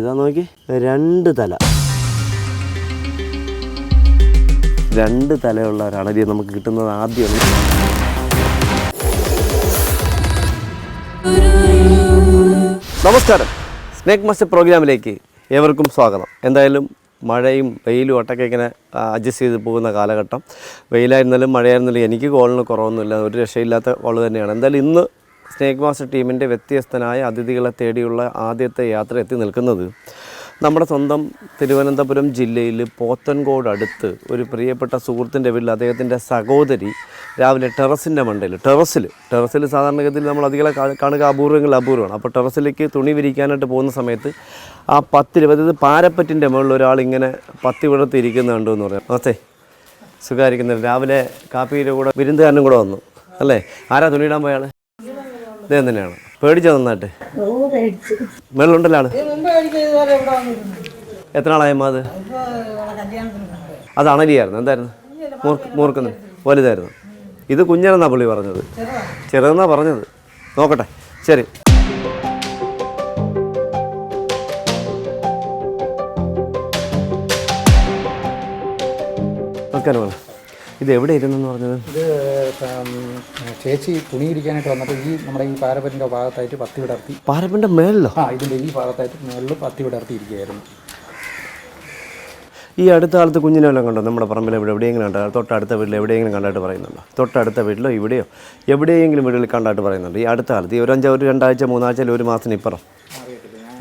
ഇതാ നോക്കി, രണ്ട് തലയുള്ള ഒരു അണലിയെ നമുക്ക് കിട്ടുന്നത് ആദ്യമാണ്. നമസ്കാരം, സ്നേക്ക് മാസ്റ്റർ പ്രോഗ്രാമിലേക്ക് ഏവർക്കും സ്വാഗതം. എന്തായാലും മഴയും വെയിലും ഒട്ടൊക്കെ ഇങ്ങനെ അഡ്ജസ്റ്റ് ചെയ്ത് പോകുന്ന കാലഘട്ടം. വെയിലായിരുന്നാലും മഴയായിരുന്നാലും എനിക്ക് കോളിന് കുറവൊന്നുമില്ല, ഒരു രക്ഷയില്ലാത്ത കോൾ തന്നെയാണ്. എന്തായാലും ഇന്ന് സ്നേക്ക് മാസ്റ്റർ ടീമിൻ്റെ വ്യത്യസ്തനായ അതിഥികളെ തേടിയുള്ള ആദ്യത്തെ യാത്ര എത്തി നിൽക്കുന്നത് നമ്മുടെ സ്വന്തം തിരുവനന്തപുരം ജില്ലയിൽ പോത്തൻകോട് അടുത്ത് ഒരു പ്രിയപ്പെട്ട സുഹൃത്തിൻ്റെ വീട്ടിൽ അദ്ദേഹത്തിൻ്റെ സഹോദരി രാവിലെ ടെറസിൻ്റെ മണ്ടയിൽ ടെറസിൽ സാധാരണഗതിയിൽ നമ്മൾ അധികം കാണുക അപൂർവമാണ്. അപ്പോൾ ടെറസിലേക്ക് തുണി വിരിക്കാനായിട്ട് പോകുന്ന സമയത്ത് ആ 10-20 പാരപ്പറ്റിൻ്റെ മുകളിൽ ഒരാളിങ്ങനെ പത്തി വിടർത്തിയിരിക്കുന്നുണ്ട് എന്ന് പറയാം. നമസ്തേ, സുഖമായിരിക്കുന്നത്. രാവിലെ കാപ്പിയുടെ കൂടെ വിരുന്നുകാരനും കൂടെ വന്നു അല്ലേ? ആരാ തുണിയിടാൻ പോയാൾ? ഇദ്ദേഹം തന്നെയാണ്. പേടിച്ചോ നന്നായിട്ട്? മേളിലുണ്ടല്ലോ ആള്. എത്ര ആളായമ്മ? അത് അണലിയായിരുന്നു. എന്തായിരുന്നു? മൂർക്കുന്നത് വലുതായിരുന്നു. ഇത് കുഞ്ഞനെന്നാ പുള്ളി പറഞ്ഞത്, ചെറുതെന്നാ പറഞ്ഞത്. നോക്കട്ടെ, ശരി. നോക്കാനോ? ഇത് എവിടെ ഇരുന്നെന്ന് പറഞ്ഞത്? ഇത് ചേച്ചി തുണി ഇരിക്കാനായിട്ട് വന്നപ്പോൾ ഈ നമ്മുടെ ഈ പാരപ്പറ്റിൻ്റെ ഭാഗത്തായിട്ട് പത്തി വിടർത്തി. പാരപ്പറ്റിൻ്റെ മേളിലോ? ഇതിൻ്റെ ഈ ഭാഗത്തായിട്ട് മേളിൽ പത്തി വിടർത്തി ഇരിക്കുകയായിരുന്നു. ഈ അടുത്ത കാലത്ത് കുഞ്ഞിനെ വല്ലതും കണ്ടോ? നമ്മുടെ പറമ്പിൽ എവിടെയെങ്കിലും കണ്ടോ? തൊട്ടടുത്ത വീട്ടിൽ എവിടെയെങ്കിലും കണ്ടായിട്ട് പറയുന്നുണ്ടോ? തൊട്ടടുത്ത വീട്ടിലോ ഇവിടെയോ എവിടെയെങ്കിലും വീടുകളിൽ കണ്ടായിട്ട് പറയുന്നുണ്ട് ഈ അടുത്ത കാലത്ത്? ഈ ഒരു 2 ആഴ്ച 3 ആഴ്ച 1 മാസത്തിന് ഇപ്പുറം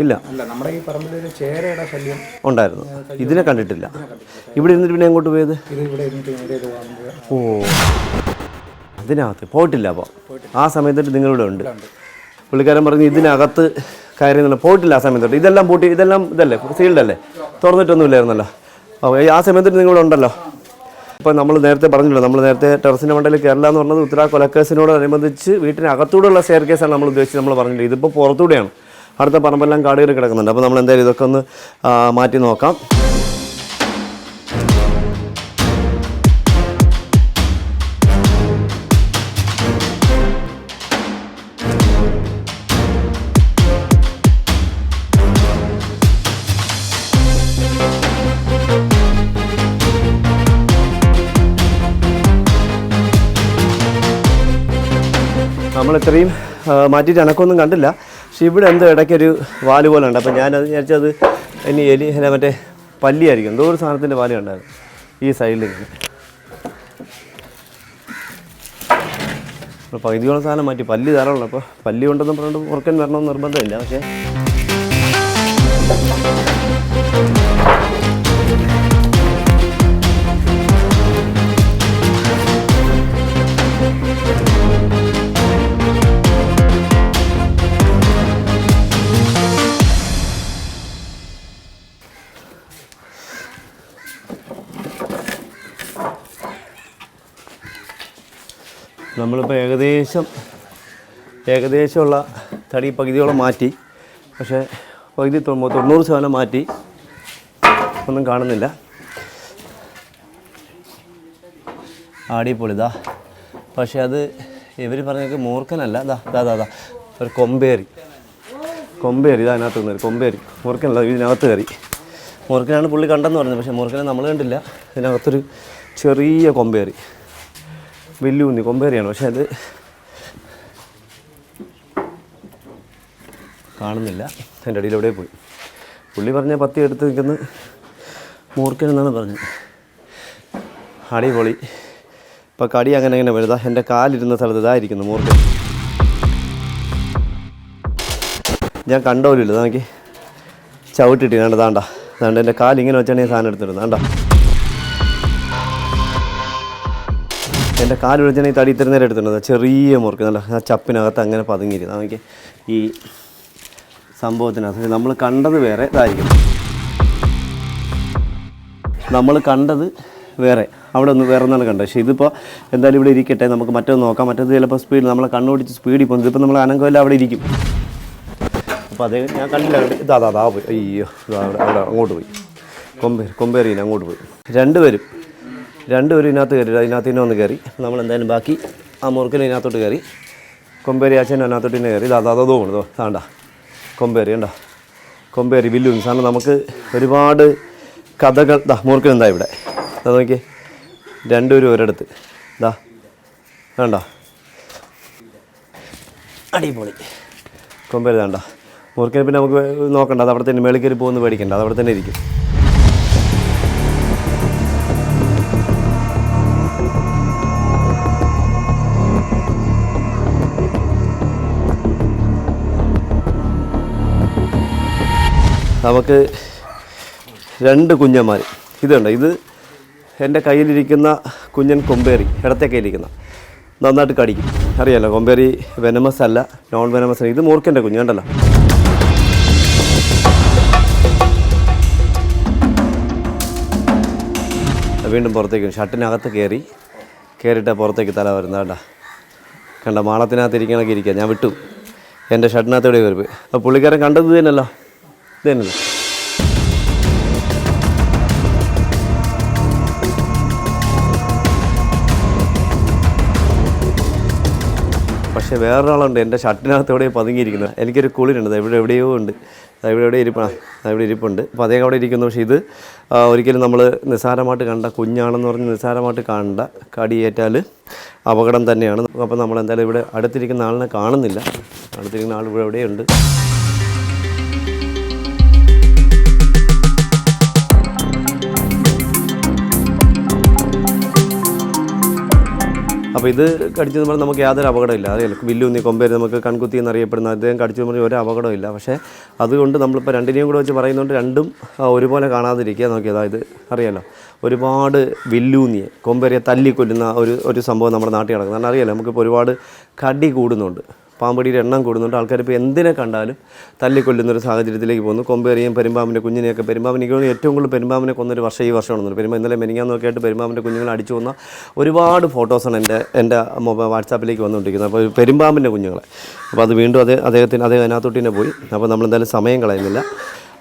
ഇല്ല. അല്ല, നമ്മുടെ ഈ പറമ്പിൽ ഒരു ചേരയുടെ ശല്യം ഉണ്ടായിരുന്നു. ഇതിനെ കണ്ടിട്ടില്ല. ഇവിടെ ഇരുന്നിട്ട് പിന്നെ എങ്ങോട്ട് പോയത്? ഓ, അതിനകത്ത് പോയിട്ടില്ല. അപ്പോൾ ആ സമയത്തോട്ട് നിങ്ങളിവിടെ ഉണ്ട്. പുള്ളിക്കാരൻ പറഞ്ഞ് ഇതിനകത്ത് കയറിയെന്നില്ല, പോയിട്ടില്ല ആ സമയത്തോട്ട്. ഇതെല്ലാം പൂട്ടി, ഇതെല്ലാം ഇതല്ലേ സീൽഡല്ലേ, തുറന്നിട്ടൊന്നുമില്ലായിരുന്നല്ലോ. അപ്പോൾ ആ സമയത്തോട്ട് നിങ്ങളിവിടെ ഉണ്ടല്ലോ. ഇപ്പോൾ നമ്മൾ നേരത്തെ പറഞ്ഞല്ലോ, നമ്മൾ നേരത്തെ ടെറസിൻ്റെ മണ്ടയിൽ കയറില്ല എന്ന് പറഞ്ഞത് ഉത്തര കൊലക്കേസിനോടനുബന്ധിച്ച് വീട്ടിനകത്തൂടെയുള്ള സ്റ്റെയർ കേസാണ് നമ്മൾ ഉദ്ദേശിച്ച് നമ്മൾ പറഞ്ഞില്ല. ഇതിപ്പോൾ പുറത്തൂടെയാണ്. അടുത്ത പറമ്പെല്ലാം കാട് കയറി കിടക്കുന്നുണ്ട്. അപ്പോൾ നമ്മൾ എന്തായാലും ഇതൊക്കെ ഒന്ന് മാറ്റി നോക്കാം. നമ്മൾ ഇത്രയും മാറ്റിയിട്ട് അനക്കൊന്നും കണ്ടില്ല. പക്ഷെ ഇവിടെ എന്തോ ഇടയ്ക്കൊരു വാല് പോലെ ഉണ്ട്. അപ്പോൾ ഞാനത് വിചാരിച്ചത് ഇനി മറ്റേ പല്ലിയായിരിക്കും. എന്തോ ഒരു സാധനത്തിൻ്റെ വാല് ഉണ്ടായിരുന്നു ഈ സൈഡിൽ ഇങ്ങനെ. പകുതിയോളം സാധനം മാറ്റി. പല്ലി ധാരാളം. അപ്പോൾ പല്ലി ഉണ്ടെന്ന് പറഞ്ഞിട്ട് മുറുക്കൻ വരണമെന്ന് നിർബന്ധമില്ല. പക്ഷേ നമ്മളിപ്പോൾ ഏകദേശമുള്ള തടി പകുതിയോളം മാറ്റി. പക്ഷേ പകുതി 90% മാറ്റി. ഒന്നും കാണുന്നില്ല. ആടിപ്പൊളിതാ. പക്ഷേ അത് ഇവർ പറഞ്ഞേക്ക് മൂർഖനല്ല. ദാ ഒരു കൊമ്പേറി ഇതാ അതിനകത്ത് നിന്നൊരു കൊമ്പേറി. മൂർഖനല്ല, ഇതിനകത്ത് കയറി. മൂർഖനാണ് പുള്ളി കണ്ടെന്ന് പറഞ്ഞത്. പക്ഷേ മൂർഖനെ നമ്മൾ കണ്ടില്ല. ഇതിനകത്തൊരു ചെറിയ കൊമ്പേറി, വലിയ കൊമ്പേറിയാണ്. പക്ഷെ അത് കാണുന്നില്ല. അതിൻ്റെ അടിയിൽ എവിടെ പോയി? പുള്ളി പറഞ്ഞ പത്തി എടുത്ത് നിൽക്കുന്ന മൂർഖൻ എന്നാണ് പറഞ്ഞത്. അടിപൊളി. ഇപ്പോൾ കടി അങ്ങനെ വരുതാ. എൻ്റെ കാലിരുന്ന സ്ഥലത്ത് ഇതായിരിക്കുന്നു മൂർഖൻ. ഞാൻ കണ്ടോലില്ല. നോക്കി ചവിട്ടിട്ട് താണ്ട എൻ്റെ കാലിങ്ങനെ വെച്ചാണ് ഈ സാധനം എടുത്തിരുന്നത്. താണ്ട എൻ്റെ കാല് വിളിച്ചാണ് ഈ തടി ഇത്ര നേരം എടുത്തിട്ടുണ്ട്. ചെറിയ മുറുക്ക് നല്ല ആ ചപ്പിനകത്ത് അങ്ങനെ പതുങ്ങിയിരുന്നു. നമുക്ക് ഈ സംഭവത്തിനകത്ത് നമ്മൾ കണ്ടത് വേറെ ഇതായിരിക്കും. നമ്മൾ കണ്ടത് വേറെ, അവിടെ ഒന്ന് വേറെ ഒന്നാണ് കണ്ടത്. പക്ഷേ ഇതിപ്പോൾ എന്തായാലും ഇവിടെ ഇരിക്കട്ടെ, നമുക്ക് മറ്റൊന്ന് നോക്കാം. മറ്റേത് ചിലപ്പോൾ സ്പീഡ് നമ്മളെ കണ്ണുപിടിച്ച് സ്പീഡിൽ പോകുന്നത്. ഇതിപ്പോൾ നമ്മൾ അനങ്കമെല്ലാം അവിടെ ഇരിക്കും. അപ്പോൾ അത് ഞാൻ കണ്ടില്ല. ഇതാ പോയി. അയ്യോ, അവിടെ അങ്ങോട്ട് പോയി. കൊമ്പേറിയിൽ അങ്ങോട്ട് പോയി. രണ്ടുപേരും ഇതിനകത്ത് കയറി. അതിനകത്ത് തന്നെ ഒന്ന് കയറി. നമ്മളെന്തായാലും ബാക്കി ആ മുറുക്കൽ ഇതിനകത്തോട്ട് കയറി. കൊമ്പേരി അച്ഛൻ അതിനകത്തോട്ട് തന്നെ കയറി. അതോ പോകണതോ താണ്ട കൊമ്പേരി ഉണ്ടോ? കൊമ്പേറി വില്ലൂന്നി. കാരണം നമുക്ക് ഒരുപാട് കഥകൾ മൂർക്കൻ എന്താ ഇവിടെ നോക്കിയേ, രണ്ടുപേരും ഒരിടത്ത് വേണ്ട അടിപൊളി കൊമ്പേറി വേണ്ട മൂർക്കനെ. പിന്നെ നമുക്ക് നോക്കണ്ട, അത് അവിടെ തന്നെ മേളിൽ കയറി പോകുന്ന പേടിക്കണ്ട, അത് അവിടെ തന്നെ ഇരിക്കും. നമുക്ക് 2 കുഞ്ഞന്മാർ ഇതുണ്ട്. ഇത് എൻ്റെ കയ്യിലിരിക്കുന്ന കുഞ്ഞൻ കൊമ്പേറി, ഇടത്തെ കയ്യിലിരിക്കുന്ന നന്നായിട്ട് കടിക്കും. അറിയാലോ, കൊമ്പേറി വെനമസ് അല്ല, നോൺ വെനമസ് അല്ല. ഇത് മൂർക്കൻ്റെ കുഞ്ഞ് കണ്ടല്ലോ. വീണ്ടും പുറത്തേക്ക് ഷട്ടിനകത്ത് കയറിയിട്ട് പുറത്തേക്ക് തല വരുന്ന കണ്ട മാളത്തിനകത്ത് ഇരിക്കണമൊക്കെ ഇരിക്കുക. ഞാൻ വിട്ടു, എൻ്റെ ഷട്ടിനകത്തോടെ കയറി പോയി. അപ്പോൾ പുള്ളിക്കാരൻ കണ്ടത് ഇത് തന്നെയല്ലോ. പക്ഷേ വേറൊരാളുണ്ട് എൻ്റെ ഷട്ടിനകത്ത് എവിടെയോ പതുങ്ങിയിരിക്കുന്നത്. എനിക്കൊരു കുളിരുണ്ട്, എവിടെയോ ഉണ്ട്, ഇവിടെ ഇരിപ്പുണ്ട്. അപ്പോൾ അദ്ദേഹം അവിടെ ഇരിക്കുന്നു. പക്ഷേ ഇത് ഒരിക്കലും നമ്മൾ നിസ്സാരമായിട്ട് കണ്ട കുഞ്ഞാണെന്ന് പറഞ്ഞ് നിസ്സാരമായിട്ട് കണ്ട കടിയേറ്റാൽ അപകടം തന്നെയാണ്. അപ്പോൾ നമ്മൾ എന്തായാലും ഇവിടെ അടുത്തിരിക്കുന്ന ആളിനെ കാണുന്നില്ല. അടുത്തിരിക്കുന്ന ആൾ ഇവിടെ എവിടെയുണ്ട്. അപ്പോൾ ഇത് കടിച്ചെന്ന് പറഞ്ഞാൽ നമുക്ക് യാതൊരു അപകടമില്ല. അറിയാലോ, വില്ലൂന്നി കൊമ്പേരി നമുക്ക് കൺകുത്തി എന്നറിയപ്പെടുന്ന അദ്ദേഹം കടിച്ചെന്ന് പറഞ്ഞാൽ ഒരു അപകടമില്ല. പക്ഷേ അതുകൊണ്ട് നമ്മളിപ്പോൾ രണ്ടിനെയും കൂടെ വെച്ച് പറയുന്നതുകൊണ്ട് രണ്ടും ഒരുപോലെ കാണാതിരിക്കുക നോക്കി. അതായത് അറിയാലോ, ഒരുപാട് വില്ലൂന്നിയെ കൊമ്പേരിയെ തല്ലിക്കൊല്ലുന്ന ഒരു സംഭവം നമ്മുടെ നാട്ടിൽ നടക്കുന്നത്. കാരണം അറിയാലോ, നമുക്കിപ്പോൾ ഒരുപാട് കടി കൂടുന്നുണ്ട്, പാമ്പടിയുടെ എണ്ണം കൂടുന്നുണ്ട്. ആൾക്കാർ ഇപ്പോൾ എന്തിനെ കണ്ടാലും തല്ലിക്കൊല്ലുന്നൊരു സാഹചര്യത്തിലേക്ക് പോകുന്നു. കൊമ്പേറിയും പെരുമ്പാമ്പിൻ്റെ കുഞ്ഞിനെയൊക്കെ, പെരുമ്പാമ്പിനെ ഏറ്റവും കൂടുതൽ പെരുമ്പാമ്പിനെ കൊന്നൊരു വർഷം ഈ വർഷമാണെന്ന്. ഇന്നലെ മെനിങ്ങാന്നൊക്കെ ആയിട്ട് പെരുമ്പാമ്പിൻ്റെ കുഞ്ഞുങ്ങളെ അടിച്ചു കൊന്ന ഒരുപാട് ഫോട്ടോസാണ് എൻ്റെ വാട്സാപ്പിലേക്ക് വന്നുകൊണ്ടിരിക്കുന്നത്. അപ്പോൾ പെരുമ്പാമ്പിൻ്റെ കുഞ്ഞുങ്ങളെ. അപ്പോൾ അത് വീണ്ടും അദ്ദേഹം അതിനകത്തോട്ട് തന്നെ പോയി. അപ്പോൾ നമ്മളെന്തായാലും സമയം കളയുന്നില്ല.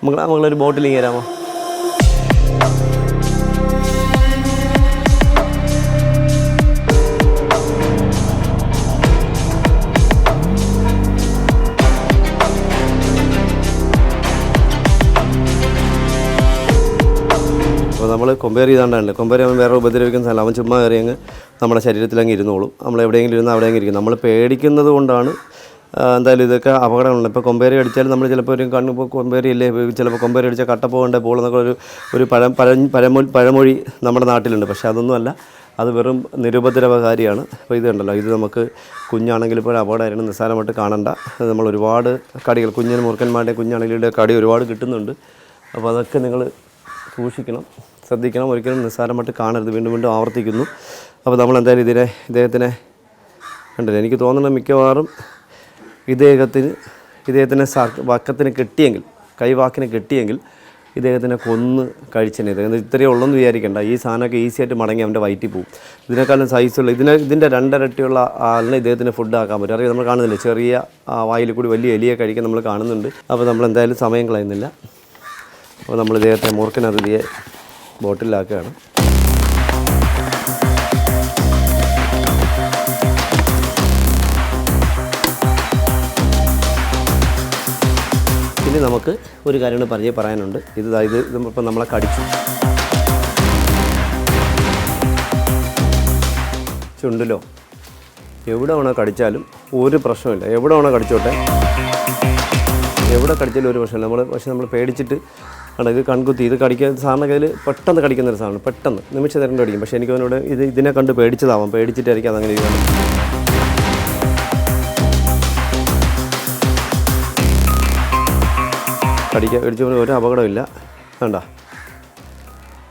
നമ്മളൊരു ബോട്ടിലിങ് തരാമോ? അപ്പോൾ നമ്മൾ കൊമ്പേറി ചെയ്താണ്ടല്ലേ, കൊമ്പേറി അവൻ വേറെ ഉപദ്രവിക്കുന്ന സ്ഥലം, അവൻ ചുമ്മാ കയറി അങ്ങ് നമ്മുടെ ശരീരത്തിലങ്ങ് ഇരുന്നോളും. നമ്മൾ എവിടെയെങ്കിലും ഇരുന്ന് അവിടെയെങ്കിലും ഇരിക്കും. നമ്മൾ പേടിക്കുന്നത് കൊണ്ടാണ് എന്തായാലും ഇതൊക്കെ അപകടങ്ങളുണ്ട്. ഇപ്പോൾ കൊമ്പേറി അടിച്ചാൽ നമ്മൾ ചിലപ്പോൾ ഒരു കണ്ണിപ്പോൾ കൊമ്പേറി ഇല്ലേ, ചിലപ്പോൾ കൊമ്പേറി അടിച്ചാൽ കട്ടപ്പോകേണ്ട പോകുന്നൊക്കെ ഒരു പഴമൊഴി നമ്മുടെ നാട്ടിലുണ്ട്. പക്ഷേ അതൊന്നുമല്ല, അത് വെറും നിരുപദ്രവകാരിയാണ്. അപ്പോൾ ഇത് കണ്ടല്ലോ, ഇത് നമുക്ക് കുഞ്ഞാണെങ്കിൽ ഇപ്പോൾ അപകടമായിരുന്നു, നിസ്സാരമായിട്ട് കാണണ്ട. നമ്മൾ ഒരുപാട് കടികൾ, കുഞ്ഞിന് മൂർക്കന്മാരുടെ കുഞ്ഞാണെങ്കിലും കടി ഒരുപാട് കിട്ടുന്നുണ്ട്. അപ്പോൾ അതൊക്കെ നിങ്ങൾ സൂക്ഷിക്കണം, ശ്രദ്ധിക്കണം. ഒരിക്കലും നിസ്സാരമായിട്ട് കാണരുത്. വീണ്ടും വീണ്ടും ആവർത്തിക്കുന്നു. അപ്പോൾ നമ്മൾ എന്തായാലും ഇദ്ദേഹത്തിനെ കണ്ടില്ല. എനിക്ക് തോന്നുന്നത് മിക്കവാറും ഇദ്ദേഹത്തിന് വക്കത്തിന് കിട്ടിയെങ്കിൽ, കൈവാക്കിന് കിട്ടിയെങ്കിൽ ഇദ്ദേഹത്തിനെ കൊന്ന് കഴിച്ചനെ. ഇത്രയേ ഉള്ളെന്ന് വിചാരിക്കേണ്ട. ഈ സാധനമൊക്കെ ഈസി ആയിട്ട് മടങ്ങി അവൻ്റെ വയറ്റിൽ പോകും. ഇതിനേക്കാളും സൈസുള്ള ഇതിൻ്റെ 2 ഇരട്ടിയുള്ള ആളിനെ ഇദ്ദേഹത്തിന് ഫുഡ് ആക്കാൻ പറ്റും. അറിയാം, നമ്മൾ കാണുന്നില്ല, ചെറിയ വായിൽ കൂടി വലിയ എലിയെ കഴിക്കാൻ നമ്മൾ കാണുന്നുണ്ട്. അപ്പോൾ നമ്മൾ എന്തായാലും സമയം കളയുന്നില്ല. അപ്പോൾ നമ്മൾ ഇദ്ദേഹത്തെ മൂർക്കനതിഥിയെ ബോട്ടിലാക്കുകയാണ്. ഇനി നമുക്ക് ഒരു കാര്യം കൂടി പറയാനുണ്ട്. ഇതിപ്പോൾ നമ്മളെ കടിച്ചു, ചുണ്ടിലോ എവിടെ വേണോ കടിച്ചാലും ഒരു പ്രശ്നമില്ല. എവിടെ വേണോ കടിച്ചോട്ടെ, എവിടെ കടിച്ചാലും ഒരു പ്രശ്നമില്ല. പക്ഷേ നമ്മൾ പേടിച്ചിട്ട് ഇത് കൺകുത്തി, ഇത് കടിക്കാൻ സാറിന് കയ്യിൽ പെട്ടെന്ന് കടിക്കുന്നൊരു സാധനം, പെട്ടെന്ന് നിമിഷ നേരം കടിക്കും. പക്ഷേ എനിക്ക് അവനോട് ഇതിനെ കണ്ട് പേടിച്ചതാവാം, പേടിച്ചിട്ടായിരിക്കും അതങ്ങനെ ഇരിക്കണം. കടിച്ചു പറഞ്ഞാൽ ഒരു അപകടമില്ല. വേണ്ട,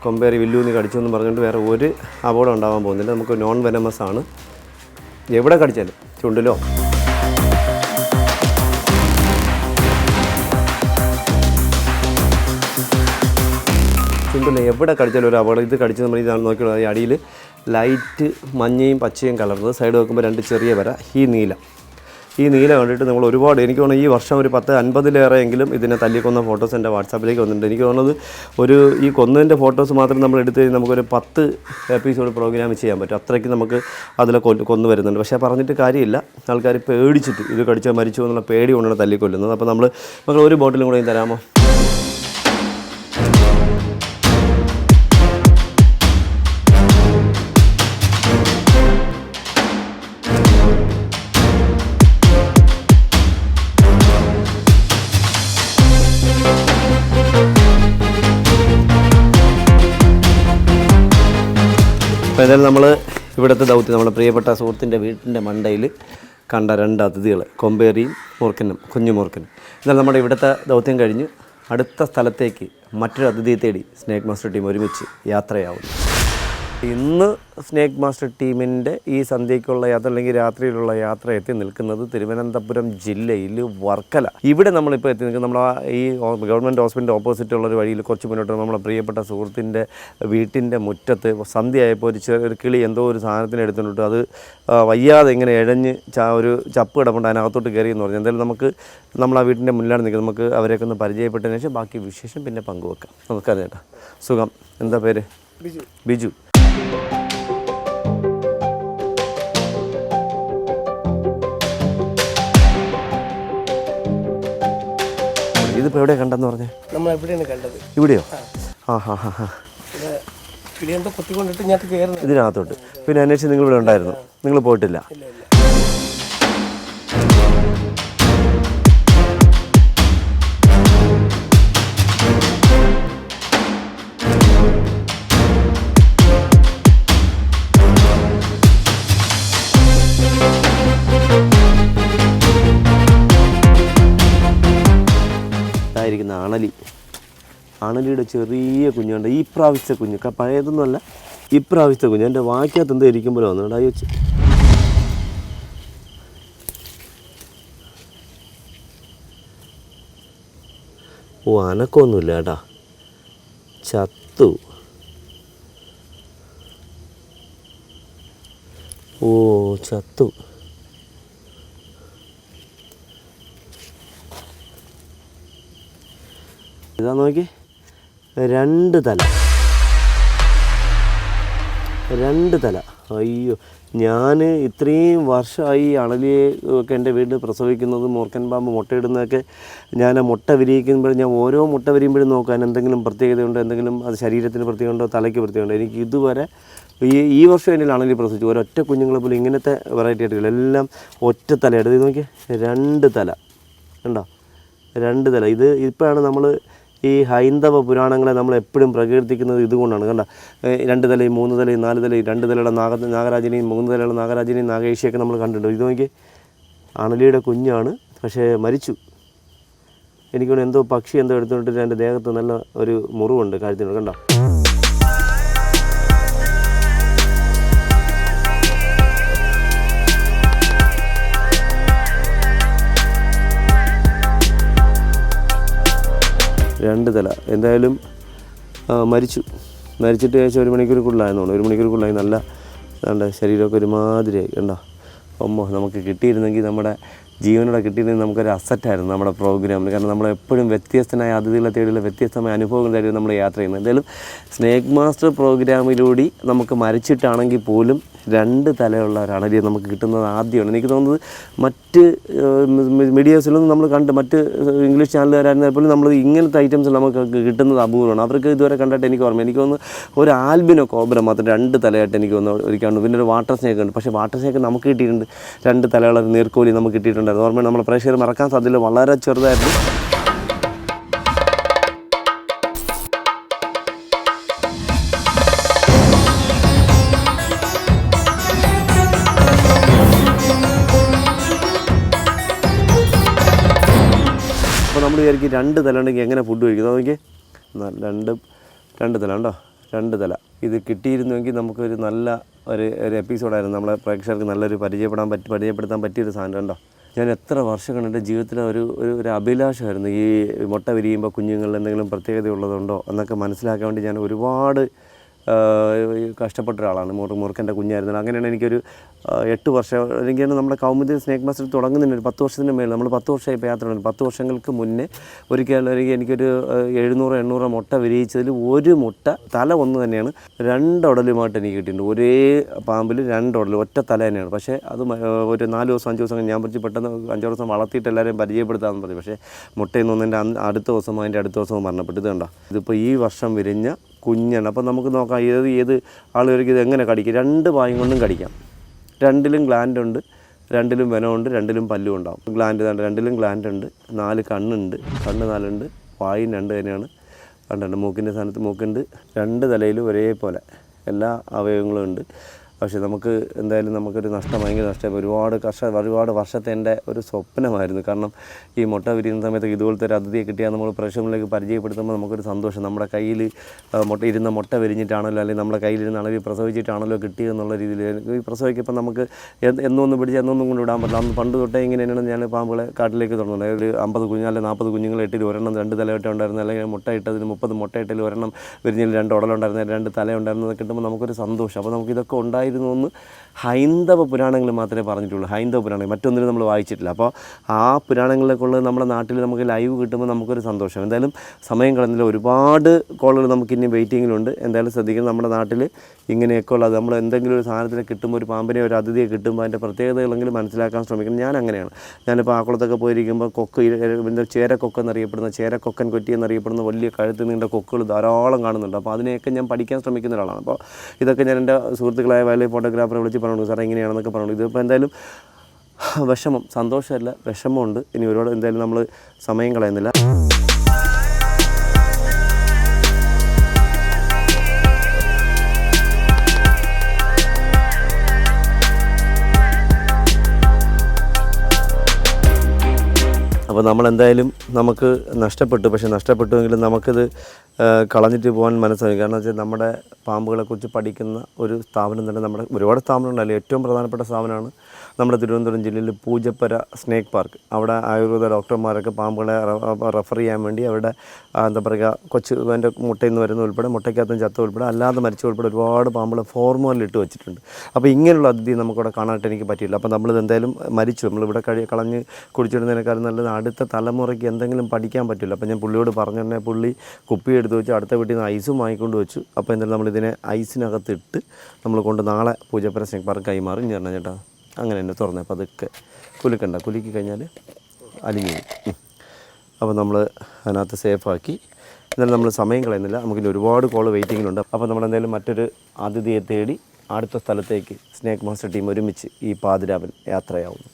കൊമ്പേറി വില്ലൂന്നി കടിച്ചു എന്ന് പറഞ്ഞുകൊണ്ട് വേറെ ഒരു അപകടം ഉണ്ടാകാൻ പോകുന്നില്ല. നമുക്ക് നോൺ വെനമസ് ആണ്. എവിടെ കടിച്ചാലും, ചുണ്ടിലോ എവിടെ കടിച്ചാലും ഒരു അപകടം. ഇത് കടിച്ച് നമ്മൾ ഇതാണ് നോക്കിയുള്ളത്. ഈ അടിയിൽ ലൈറ്റ് മഞ്ഞയും പച്ചയും കലർന്നത്, സൈഡ് നോക്കുമ്പോൾ 2 ചെറിയ വര. ഈ നീല കണ്ടിട്ട് നമ്മൾ ഒരുപാട്, എനിക്ക് തോന്നുന്നു ഈ വർഷം ഒരു 10-50 ഇതിനെ തല്ലിക്കൊന്ന ഫോട്ടോസ് എൻ്റെ വാട്സാപ്പിലേക്ക് വന്നിട്ടുണ്ട്. എനിക്ക് തോന്നുന്നത് ഈ കൊന്നതിൻ്റെ ഫോട്ടോസ് മാത്രം നമ്മൾ എടുത്ത് കഴിഞ്ഞാൽ നമുക്കൊരു 10 എപ്പിസോഡ് പ്രോഗ്രാം ചെയ്യാൻ പറ്റും. അത്രയ്ക്ക് നമുക്ക് അതിൽ കൊന്നു വരുന്നുണ്ട്. പക്ഷേ പറഞ്ഞിട്ട് കാര്യമില്ല, ആൾക്കാർ പേടിച്ചിട്ട് ഇത് കടിച്ചാൽ മരിച്ചു എന്നുള്ള പേടി കൊണ്ടാണ് തല്ലിക്കൊല്ലുന്നത്. അപ്പോൾ നമ്മൾ ഒരു ബോട്ടിലും കൂടെ തരാമോ? അപ്പോൾ എന്തായാലും നമ്മൾ ഇവിടുത്തെ ദൗത്യം നമ്മുടെ പ്രിയപ്പെട്ട സുഹൃത്തിൻ്റെ വീട്ടിൻ്റെ മണ്ടയിൽ കണ്ട 2 അതിഥികൾ, കൊമ്പേറിയും മൂർക്കനും, കുഞ്ഞു മൂർക്കനും. എന്നാൽ നമ്മുടെ ഇവിടുത്തെ ദൗത്യം കഴിഞ്ഞ് അടുത്ത സ്ഥലത്തേക്ക് മറ്റൊരു അതിഥിയെ തേടി സ്നേക്ക് മാസ്റ്റർ ടീം ഒരുമിച്ച് യാത്രയാവുന്നു. ഇന്ന് സ്നേക്ക് മാസ്റ്റർ ടീമിൻ്റെ ഈ സന്ധ്യയ്ക്കുള്ള യാത്ര അല്ലെങ്കിൽ രാത്രിയിലുള്ള യാത്ര എത്തി നിൽക്കുന്നത് തിരുവനന്തപുരം ജില്ലയിൽ വർക്കല. ഇവിടെ നമ്മളിപ്പോൾ എത്തി നിൽക്കുന്നത് നമ്മൾ ഈ ഗവൺമെൻറ് ഹോസ്പിറ്റലിൻ്റെ ഓപ്പോസിറ്റുള്ള ഒരു വഴിയിൽ കുറച്ച് മുന്നോട്ട് നമ്മളെ പ്രിയപ്പെട്ട സുഹൃത്തിൻ്റെ വീട്ടിൻ്റെ മുറ്റത്ത് സന്ധ്യയായപ്പോൾ ഒരു കിളി എന്തോ ഒരു സാധനത്തിന് എടുത്തിട്ട് അത് വയ്യാതെ ഇങ്ങനെ ഇഴഞ്ഞ് ഒരു ചപ്പ് കിടപ്പുണ്ട്, അതിനകത്തോട്ട് കയറി എന്ന് പറഞ്ഞു. എന്തായാലും നമ്മൾ ആ വീട്ടിൻ്റെ മുന്നിലാണ് നിൽക്കുന്നത്. നമുക്ക് അവരെയൊക്കെ ഒന്ന് പരിചയപ്പെട്ടതിന് ശേഷം ബാക്കി വിശേഷം പിന്നെ പങ്കുവെക്കാം. നമസ്കാരം ചേട്ടാ, സുഖം. എന്താ പേര്? ബിജു. ഇതിപ്പോൾ എവിടെയാണ് കണ്ടെന്ന് പറഞ്ഞേ? നമ്മൾ എവിടെയാണ് കണ്ടത്? ഇവിടെയോ? കിളിയെന്തോ കൊത്തിക്കൊണ്ടിട്ട് ഞാൻ കയറുന്നത് ഇതിനകത്തോട്ട്. പിന്നെ അന്വേഷിച്ച് നിങ്ങൾ ഇവിടെ ഉണ്ടായിരുന്നു? നിങ്ങൾ പോയിട്ടില്ല? അണലിയുടെ ചെറിയ കുഞ്ഞുണ്ട്. ഈ പ്രാവശ്യത്തെ കുഞ്ഞ്, പഴയതൊന്നുമല്ല, ഈ പ്രാവശ്യത്തെ കുഞ്ഞ്. എൻ്റെ വാക്കകത്ത് എന്തോ ഇരിക്കുമ്പോൾ വന്നു കേട്ടോ. വെച്ച് അനക്കമൊന്നുമില്ല കേട്ടാ, ചത്തു. ചത്തു. ഇതാ നോക്കി, 2 തല. അയ്യോ, ഞാൻ ഇത്രയും വർഷമായി അണലിയെ ഒക്കെ എൻ്റെ വീട്ടിൽ പ്രസവിക്കുന്നത്, മൂർക്കൻ പാമ്പ് മുട്ടയിടുന്നതൊക്കെ ഞാൻ മുട്ട വിരിയിക്കുമ്പോൾ ഞാൻ ഓരോ മുട്ട വിരിയുമ്പോഴും നോക്കാൻ എന്തെങ്കിലും പ്രത്യേകതയുണ്ടോ, എന്തെങ്കിലും അത് ശരീരത്തിന് പ്രത്യേകമുണ്ടോ, തലയ്ക്ക് പ്രത്യേകമുണ്ടോ. എനിക്ക് ഇതുവരെ ഈ വർഷം എന്നിൽ അണലി പ്രസവിച്ചു ഒരൊറ്റ കുഞ്ഞുങ്ങളെ പോലും ഇങ്ങനത്തെ വെറൈറ്റി ആയിട്ടില്ല. എല്ലാം ഒറ്റ തല. എടുത്ത് നോക്കി, 2 തല ഉണ്ടോ? 2 തല. ഇപ്പോഴാണ് നമ്മൾ ഈ ഹൈന്ദവ പുരാണങ്ങളെ നമ്മൾ എപ്പോഴും പ്രകീർത്തിക്കുന്നത് ഇതുകൊണ്ടാണ്. കണ്ട, 2 തലയും 3 തലയും 4 തലയും 2 തലയുള്ള നാഗരാജനെയും 3 തലയുള്ള നാഗരാജനെയും നാഗേഷിയൊക്കെ നമ്മൾ കണ്ടിട്ടുണ്ട്. ഇത് നോക്കി, അണലിയുടെ കുഞ്ഞാണ്, പക്ഷേ മരിച്ചു. എനിക്കൊന്ന് എന്തോ പക്ഷി എന്തോ എടുത്തുകൊണ്ടിട്ട് എൻ്റെ ദേഹത്ത് നല്ല ഒരു മുറിവുണ്ട് കഴുത്തിനുണ്ട്. കണ്ടോ? രണ്ട് തല. എന്തായാലും മരിച്ചിട്ട് ഏകദേശം 1 മണിക്കൂറിനുള്ളിലായെന്ന് തോന്നുന്നു. 1 മണിക്കൂറിനുള്ളിലായി. നല്ല ശരീരമൊക്കെ ഒരുമാതിരിയായി. കണ്ടോ? നമുക്ക് കിട്ടിയിരുന്നെങ്കിൽ, നമ്മുടെ ജീവനോടെ കിട്ടിയിരുന്നെങ്കിൽ നമുക്കൊരു അസറ്റായിരുന്നു നമ്മുടെ പ്രോഗ്രാമിന്. കാരണം നമ്മളെപ്പോഴും വ്യത്യസ്തനായ അതിഥികളെ തേടിയുള്ള വ്യത്യസ്തമായ അനുഭവങ്ങൾ തേടി നമ്മൾ യാത്ര ചെയ്യുന്നത്. എന്തായാലും സ്നേക്ക് മാസ്റ്റർ പ്രോഗ്രാമിലൂടെ നമുക്ക് മരിച്ചിട്ടാണെങ്കിൽ പോലും 2 തലയുള്ള ഒരു അണലിയെ നമുക്ക് കിട്ടുന്നത് ആദ്യമാണ്. എനിക്ക് തോന്നുന്നത് മറ്റ് മീഡിയാസിലൊന്നും നമ്മൾ മറ്റ് ഇംഗ്ലീഷ് ചാനലുകാരായിരുന്നാൽ പോലും നമ്മൾ ഇങ്ങനത്തെ ഐറ്റംസ് നമുക്ക് കിട്ടുന്നത് അപൂർവമാണ്. അവർക്ക് ഇതുവരെ കണ്ടിട്ട് എനിക്ക് ഓർമ്മ. എനിക്ക് തോന്നുന്നു ഒരു ആൽബിനോ കോബ്ര മാത്രം 2 തലയായിട്ട് എനിക്ക് ഒരിക്കലുണ്ട്. പിന്നെ ഒരു വാട്ടർ സ്നേക്ക് ഉണ്ട്. പക്ഷേ വാട്ടർ സ്നേക്ക് നമുക്ക് കിട്ടിയിട്ടുണ്ട്, 2 തലയുള്ള നീർക്കോലി നമുക്ക് കിട്ടിയിട്ടുണ്ട്. ഓർമ്മ നമ്മളെ പ്രേക്ഷകർ മറക്കാൻ സാധ്യത വളരെ ചെറുതായിരുന്നു. അപ്പോൾ നമ്മൾ വിചാരിക്കും 2 തല ഉണ്ടെങ്കിൽ എങ്ങനെ ഫുഡ് കഴിക്കുന്നത്. നോക്കി, 2 തല ഉണ്ടോ? 2 തല. ഇത് കിട്ടിയിരുന്നുവെങ്കിൽ നമുക്കൊരു നല്ല ഒരു എപ്പിസോഡായിരുന്നു. നമ്മളെ പ്രേക്ഷകർക്ക് നല്ലൊരു പരിചയപ്പെടുത്താൻ പറ്റിയൊരു സാധനം. ഉണ്ടോ? ഞാൻ എത്ര വർഷം എൻ്റെ ജീവിതത്തിൽ ഒരു അഭിലാഷമായിരുന്നു ഈ മുട്ട വിരിയുമ്പോൾ കുഞ്ഞുങ്ങളിൽ എന്തെങ്കിലും പ്രത്യേകത ഉള്ളതുണ്ടോ എന്നൊക്കെ മനസ്സിലാക്കാൻ വേണ്ടി ഞാൻ ഒരുപാട് കഷ്ടപ്പെട്ട ഒരാളാണ്. മൂർക്കൻ്റെ കുഞ്ഞായിരുന്നു. അങ്ങനെയാണ് എനിക്കൊരു 8 വർഷം, അല്ലെങ്കിൽ നമ്മുടെ കൗമുദി സ്നേക്ക് മാസ്റ്റർ തുടങ്ങുന്നതിന് ഒരു 10 വർഷത്തിന് മേലെ, നമ്മൾ 10 വർഷമായി ഇപ്പോൾ യാത്ര ഉണ്ട്. 10 വർഷങ്ങൾക്ക് മുന്നേ ഒരിക്കലും എനിക്കൊരു 700-800 മുട്ട വിരിയിച്ചതിൽ ഒരു മുട്ട തല ഒന്ന് തന്നെയാണ് 2 ഉടലുമായിട്ട് എനിക്ക് കിട്ടിയിട്ടുണ്ട്. ഒരേ പാമ്പിൽ 2 ഉടൽ, ഒറ്റ തല തന്നെയാണ്. പക്ഷേ അത് ഒരു 4 ദിവസം 5 ദിവസം ഞാൻ പറിച്ച് പെട്ടെന്ന് 5 ദിവസം വളർത്തിയിട്ട് എല്ലാവരെയും പരിചയപ്പെടുത്താമെന്ന് പറഞ്ഞു. പക്ഷേ മുട്ടയിൽ നിന്ന് എൻ്റെ അടുത്ത ദിവസം അതിൻ്റെ അടുത്ത ദിവസം മരണപ്പെട്ടു. ഇത് കണ്ടോ? ഇതിപ്പോൾ ഈ വർഷം വിരിഞ്ഞ കുഞ്ഞാണ്. അപ്പോൾ നമുക്ക് നോക്കാം ഏത് ആളുകൾക്ക് ഇത് എങ്ങനെ കടിക്കും. 2 പായും കൊണ്ടും കടിക്കാം. 2ലും ഗ്ലാൻഡ് ഉണ്ട്, 2ലും വെനമുണ്ട്, 2ലും പല്ലും ഉണ്ടാവും. ഗ്ലാൻഡ് 2ലും ഗ്ലാൻഡ് ഉണ്ട്, 4 കണ്ണുണ്ട്, കണ്ണ് 4 ഉണ്ട്, വായും 2 തന്നെയാണ്. കണ്ടുണ്ട് മൂക്കിൻ്റെ സ്ഥാനത്ത് മൂക്കുണ്ട്. 2 തലയിലും ഒരേപോലെ എല്ലാ അവയവങ്ങളും ഉണ്ട്. പക്ഷേ നമുക്ക് എന്തായാലും നമുക്കൊരു നഷ്ടം, ഭയങ്കര നഷ്ടം. ഒരുപാട് വർഷത്തെ എൻ്റെ ഒരു സ്വപ്നമായിരുന്നു. കാരണം ഈ മുട്ട വിരിയുന്ന സമയത്ത് ഇതുപോലത്തെ ഒരു അതിഥിയെ കിട്ടിയാൽ നമ്മൾ പ്രേക്ഷകരിലേക്ക് പരിചയപ്പെടുത്തുമ്പോൾ നമുക്കൊരു സന്തോഷം. നമ്മുടെ കയ്യിൽ മുട്ട വിരിഞ്ഞിട്ടാണല്ലോ, അല്ലെങ്കിൽ നമ്മുടെ കയ്യിലിരുന്നാണെങ്കിൽ പ്രസവിച്ചിട്ടാണല്ലോ കിട്ടിയതെന്നുള്ള രീതിയിൽ ഈ പ്രസവിക്കപ്പോൾ നമുക്ക് എന്നൊന്ന് പിടിച്ച് എന്നൊന്നും കൊണ്ട് വിടാൻ പറ്റില്ല. അന്ന് പണ്ട് തൊട്ടേ ഇങ്ങനെയാണ് ഞാൻ പാമ്പുകളെ കാട്ടിലേക്ക് തുടങ്ങുന്നത്. ഒരു 50 കുഞ്ഞ് അല്ലെങ്കിൽ 40 കുഞ്ഞുങ്ങളെ ഇട്ടിൽ ഒരെണ്ണം 2 തലയൊട്ട ഉണ്ടായിരുന്നു, അല്ലെങ്കിൽ മുട്ട ഇട്ടതിന് 30 മുട്ട ഇട്ടിൽ ഒരെണ്ണം വിരിഞ്ഞിൽ 2 ഉടലുണ്ടായിരുന്നു, 2 തലയുണ്ടായിരുന്നത് കിട്ടുമ്പോൾ നമുക്കൊരു സന്തോഷം. അപ്പോൾ നമുക്ക് ഇതൊക്കെ ഉണ്ടായിരുന്നു എന്ന് ഹൈന്ദവ പുരാണങ്ങൾ മാത്രമേ പറഞ്ഞിട്ടുള്ളൂ. ഹൈന്ദവ പുരാണങ്ങൾ മറ്റൊന്നിനും നമ്മൾ വായിച്ചിട്ടില്ല. അപ്പോൾ ആ പുരാണങ്ങളിലേക്കുള്ള നമ്മുടെ നാട്ടിൽ നമുക്ക് ലൈവ് കിട്ടുമ്പോൾ നമുക്കൊരു സന്തോഷം. എന്തായാലും സമയം കളഞ്ഞില്ല, ഒരുപാട് കോളുകൾ നമുക്ക് ഇനി വെയിറ്റിങ്ങിലുണ്ട്. എന്തായാലും ശ്രദ്ധിക്കണം, നമ്മുടെ നാട്ടിൽ ഇങ്ങനെയൊക്കെ ഉള്ളത് നമ്മൾ എന്തെങ്കിലും ഒരു സാധനത്തിനെ കിട്ടുമ്പോൾ, ഒരു പാമ്പിനെ ഒരു അതിഥിയെ കിട്ടുമ്പോൾ അതിൻ്റെ പ്രത്യേകതകളെങ്കിലും മനസ്സിലാക്കാൻ ശ്രമിക്കണം. ഞാൻ അങ്ങനെയാണ്. ഞാനിപ്പോൾ ആക്കുളത്തൊക്കെ പോയിരിക്കുമ്പോൾ ചേരക്കൊക്ക എന്നറിയപ്പെടുന്ന, ചേരക്കൊക്കൻ കൊറ്റി എന്നറിയപ്പെടുന്ന വലിയ കഴുത്ത് നീണ്ട കൊക്കുകൾ ധാരാളം കാണുന്നുണ്ട്. അപ്പോൾ അതിനെയൊക്കെ ഞാൻ പഠിക്കാൻ ശ്രമിക്കുന്ന ഒരാളാണ്. അപ്പോൾ ഇതൊക്കെ ഞാൻ എൻ്റെ സുഹൃത്തുക്കളായ വയലിൽ ഫോട്ടോഗ്രാഫറെ വിളിച്ച് പറഞ്ഞു, സാറേ ഇങ്ങനെയാണെന്നൊക്കെ പറഞ്ഞു. ഇതിപ്പോൾ എന്തായാലും വിഷമം, സന്തോഷമല്ല വിഷമമുണ്ട്. ഇനി ഒരുപാട് എന്തായാലും നമ്മൾ സമയം കളയുന്നില്ല. അപ്പോൾ നമ്മളെന്തായാലും നമുക്ക് നഷ്ടപ്പെട്ടുവെങ്കിലും നമുക്കിത് കളഞ്ഞിട്ട് പോകാൻ മനസ്സായി. കാരണം വെച്ചാൽ നമ്മുടെ പാമ്പുകളെക്കുറിച്ച് പഠിക്കുന്ന ഒരു സ്ഥാപനം തന്നെ, നമ്മുടെ ഒരുപാട് സ്ഥാപനമുണ്ടല്ലോ, ഏറ്റവും പ്രധാനപ്പെട്ട സ്ഥാപനമാണ് നമ്മുടെ തിരുവനന്തപുരം ജില്ലയിൽ പൂജപ്പര സ്നേക്ക് പാർക്ക്. അവിടെ ആയുർവേദ ഡോക്ടർമാരൊക്കെ പാമ്പുകളെ റെഫർ ചെയ്യാൻ വേണ്ടി അവരുടെ എന്താ പറയുക അതിൻ്റെ മുട്ടയിൽ നിന്ന് വരുന്ന ഉൾപ്പെടെ, മുട്ടയ്ക്കകത്തും ചത്ത ഉൾപ്പെടെ, അല്ലാതെ മരിച്ച ഉൾപ്പെടെ ഒരുപാട് പാമ്പുകളെ ഫോർമോലിട്ട് വെച്ചിട്ടുണ്ട്. അപ്പോൾ ഇങ്ങനെയുള്ള അതിഥി നമുക്കവിടെ കാണാനായിട്ട് എനിക്ക് പറ്റിയില്ല. അപ്പോൾ നമ്മളിത് എന്തായാലും മരിച്ചു, നമ്മളിവിടെ കളഞ്ഞ് കുടിച്ചിടുന്നതിനേക്കാളും നല്ലത് അടുത്ത തലമുറയ്ക്ക് എന്തെങ്കിലും പഠിക്കാൻ പറ്റില്ല. അപ്പോൾ ഞാൻ പുള്ളിയോട് പറഞ്ഞു തന്നെ, പുള്ളി കുപ്പി എടുത്ത് വെച്ച് അടുത്ത വീട്ടിൽ നിന്ന് ഐസും വാങ്ങിക്കൊണ്ട് വെച്ചു. അപ്പോൾ എന്തായാലും നമ്മളിതിനെ ഐസിനകത്തിട്ട് നമ്മൾ കൊണ്ട് നാളെ പൂജപ്പര സ്നേക്ക് പാർക്ക് കൈമാറി. ഞാൻ പറഞ്ഞു ചേട്ടാ അങ്ങനെ തന്നെ തുറന്നേ, അപ്പോൾ അതൊക്കെ കുലുക്കി കഴിഞ്ഞാൽ അലിഞ്ഞു പോകും. അപ്പോൾ നമ്മൾ അതിനകത്ത് സേഫാക്കി. എന്നാലും നമ്മൾ സമയം കളയുന്നില്ല, നമുക്കിനി ഒരുപാട് കോള് വെയിറ്റിങ്ങിലുണ്ട്. അപ്പോൾ നമ്മളെന്തായാലും മറ്റൊരു അതിഥിയെ തേടി അടുത്ത സ്ഥലത്തേക്ക് സ്നേക്ക് മാസ്റ്റർ ടീം ഒരുമിച്ച് ഈ പാതിരാവിൽ യാത്രയാവുന്നു.